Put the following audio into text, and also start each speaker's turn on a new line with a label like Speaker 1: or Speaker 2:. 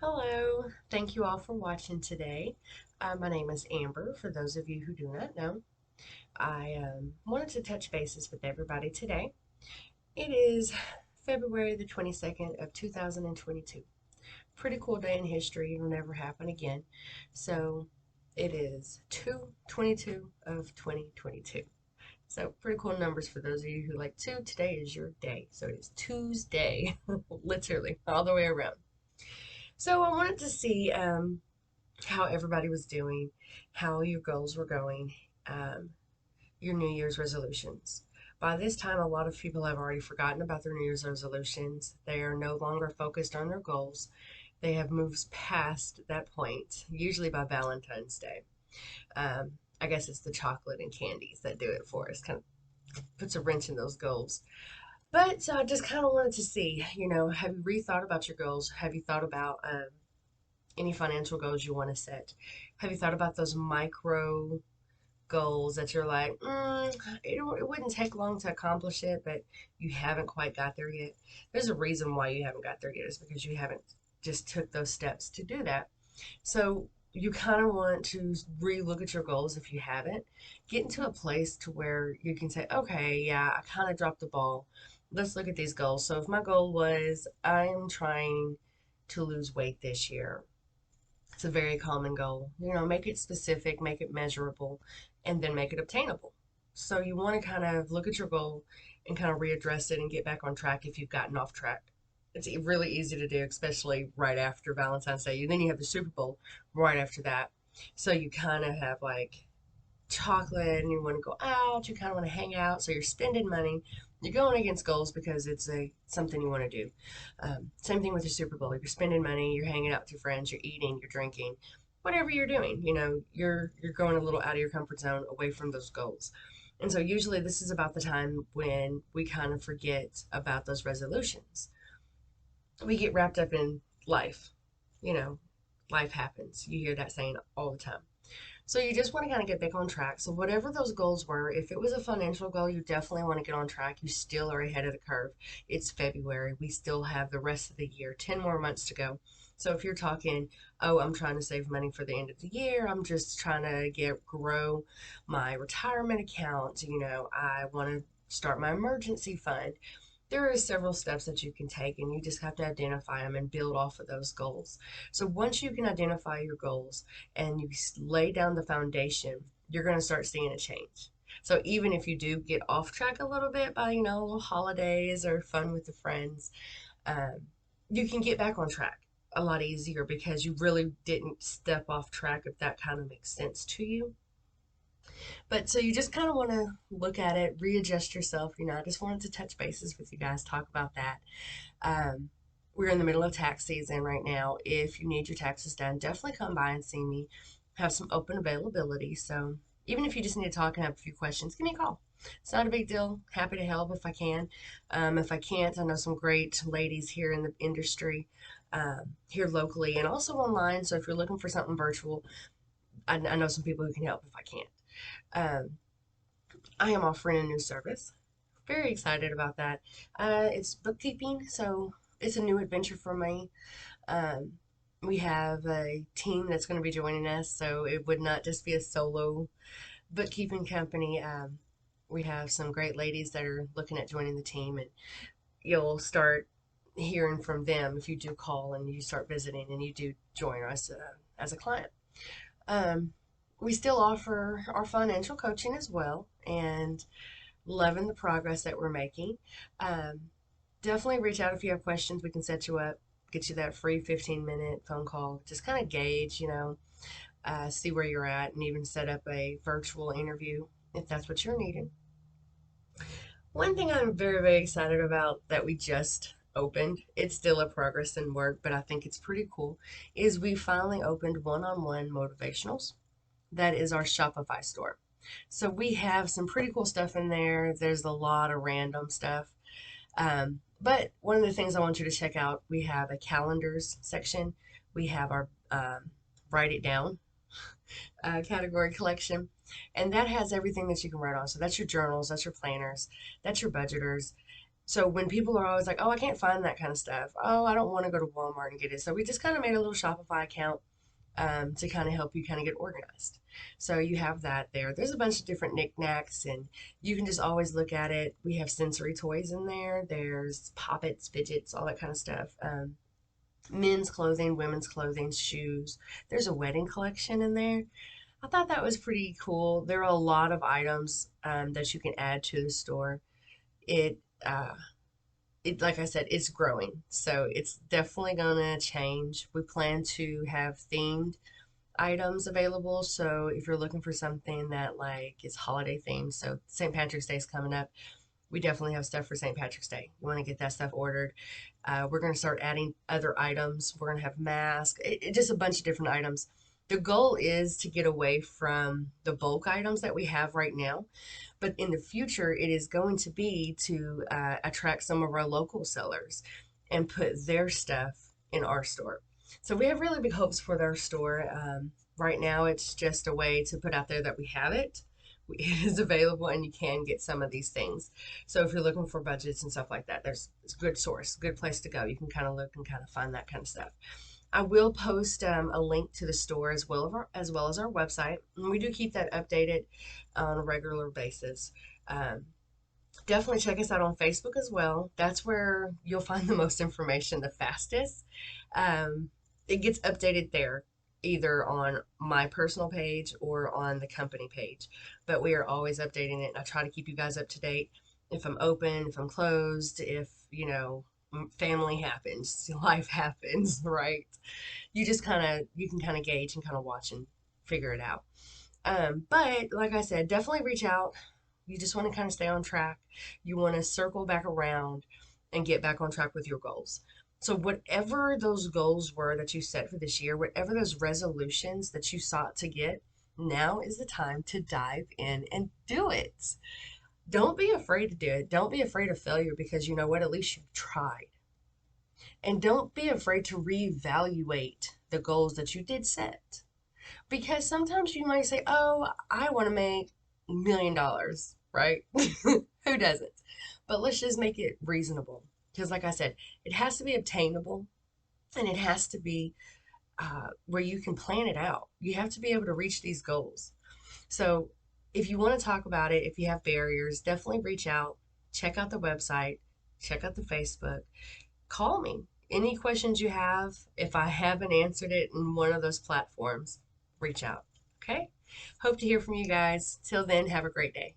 Speaker 1: Hello, thank you all for watching today. My name is Amber, for those of you who do not know. I wanted to touch bases with everybody today. It is February the 22nd of 2022. Pretty cool day in history, it'll never happen again. So it is 2/22 of 2022. So pretty cool numbers for those of you who like two. Today is your day. So it is Tuesday, literally, all the way around. So I wanted to see how everybody was doing, how your goals were going, um, your New Year's resolutions. By this time, a lot of people have already forgotten about their New Year's resolutions. They are no longer focused on their goals. They have moved past that point, usually by Valentine's Day. I guess it's the chocolate and candies that do it for us, kind of puts a wrench in those goals. But so I just kind of wanted to see, have you rethought about your goals? Have you thought about any financial goals you want to set? Have you thought about those micro goals that you're like, it wouldn't take long to accomplish it, but you haven't quite got there yet? There's a reason why you haven't got there yet. It's because you haven't just took those steps to do that. So you kind of want to re-look at your goals if you haven't. Get into a place to where you can say, okay, yeah, I kind of dropped the ball. Let's look at these goals. So if my goal was I'm trying to lose weight this year, it's a very common goal. Make it specific, make it measurable, and then make it obtainable. So you want to kind of look at your goal and kind of readdress it and get back on track if you've gotten off track. It's really easy to do, especially right after Valentine's Day. And then you have the Super Bowl right after that. So you kind of have like chocolate and you want to go out, you kind of want to hang out, so you're spending money. You're going against goals because it's something you want to do. Same thing with the Super Bowl. You're spending money, you're hanging out with your friends, you're eating, you're drinking, whatever you're doing. You're going a little out of your comfort zone, away from those goals. And so usually this is about the time when we kind of forget about those resolutions. We get wrapped up in life. You know, life happens. You hear that saying all the time. So you just want to kind of get back on track. So whatever those goals were, if it was a financial goal, you definitely want to get on track. You still are ahead of the curve. It's February. We still have the rest of the year, 10 more months to go. So if you're talking, oh, I'm trying to save money for the end of the year, I'm just trying to grow my retirement account, I want to start my emergency fund. There are several steps that you can take, and you just have to identify them and build off of those goals. So once you can identify your goals and you lay down the foundation, you're going to start seeing a change. So even if you do get off track a little bit by, little holidays or fun with the friends, um, you can get back on track a lot easier because you really didn't step off track, if that kind of makes sense to you. But so you just kind of want to look at it, readjust yourself. I just wanted to touch bases with you guys, talk about that. Um, we're in the middle of tax season right now. If you need your taxes done, definitely come by and see me. Have some open availability. So even if you just need to talk and have a few questions, give me a call. It's not a big deal. Happy to help if I can. If I can't, I know some great ladies here in the industry, here locally and also online. So if you're looking for something virtual, I know some people who can help if I can't. Um, I am offering a new service. Very excited about that. It's bookkeeping, so it's a new adventure for me. Um, we have a team that's going to be joining us, so it would not just be a solo bookkeeping company. We have some great ladies that are looking at joining the team, and you'll start hearing from them if you do call and you start visiting and you do join us as a client. Um, we still offer our financial coaching as well, and loving the progress that we're making. Um, Definitely reach out if you have questions. We can set you up, get you that free 15-minute phone call. Just kind of gauge, see where you're at, and even set up a virtual interview if that's what you're needing. One thing I'm very, very excited about that we just opened, it's still a progress in work, but I think it's pretty cool, is we finally opened One Motivationals. That is our Shopify store. So we have some pretty cool stuff in there. There's a lot of random stuff. But one of the things I want you to check out, we have a calendars section. We have our write it down category collection. And that has everything that you can write on. So that's your journals, that's your planners, that's your budgeters. So when people are always like, oh, I can't find that kind of stuff. Oh, I don't want to go to Walmart and get it. So we just kind of made a little Shopify account to kind of help you kind of get organized. So you have that there. There's a bunch of different knickknacks, and you can just always look at it. We have sensory toys in there. There's poppets, fidgets, all that kind of stuff. Men's clothing, women's clothing, shoes. There's a wedding collection in there. I thought that was pretty cool. There are a lot of items that you can add to the store. It, uh, like I said, it's growing, so it's definitely gonna change. We plan to have themed items available. So if you're looking for something that like is holiday themed, so St. Patrick's Day is coming up, we definitely have stuff for St. Patrick's Day. You want to get that stuff ordered. We're going to start adding other items. We're going to have masks, just a bunch of different items. The goal is to get away from the bulk items that we have right now, but in the future, it is going to be to attract some of our local sellers and put their stuff in our store. So we have really big hopes for their store. Right now, it's just a way to put out there that we have it. It is available, and you can get some of these things. So if you're looking for budgets and stuff like that, it's a good source, good place to go. You can kind of look and kind of find that kind of stuff. I will post a link to the store as well as our website, and we do keep that updated on a regular basis. Um, Definitely check us out on Facebook as well. That's where you'll find the most information the fastest. Um, it gets updated there, either on my personal page or on the company page. But we are always updating it, and I try to keep you guys up to date. If I'm open, if I'm closed, if, family happens, life happens, right? You can kind of gauge and kind of watch and figure it out. But like I said, definitely reach out. You just want to kind of stay on track. You want to circle back around and get back on track with your goals. So, whatever those goals were that you set for this year, whatever those resolutions that you sought to get, now is the time to dive in and do it. Don't be afraid to do it. Don't be afraid of failure, because you know what? At least you've tried. And don't be afraid to reevaluate the goals that you did set. Because sometimes you might say, oh, I want to make $1 million, right? Who doesn't? But let's just make it reasonable. Because, like I said, it has to be obtainable, and it has to be where you can plan it out. You have to be able to reach these goals. So, if you want to talk about it, if you have barriers, definitely reach out, check out the website, check out the Facebook, call me. Any questions you have, if I haven't answered it in one of those platforms, reach out. Okay? Hope to hear from you guys. Till then, have a great day.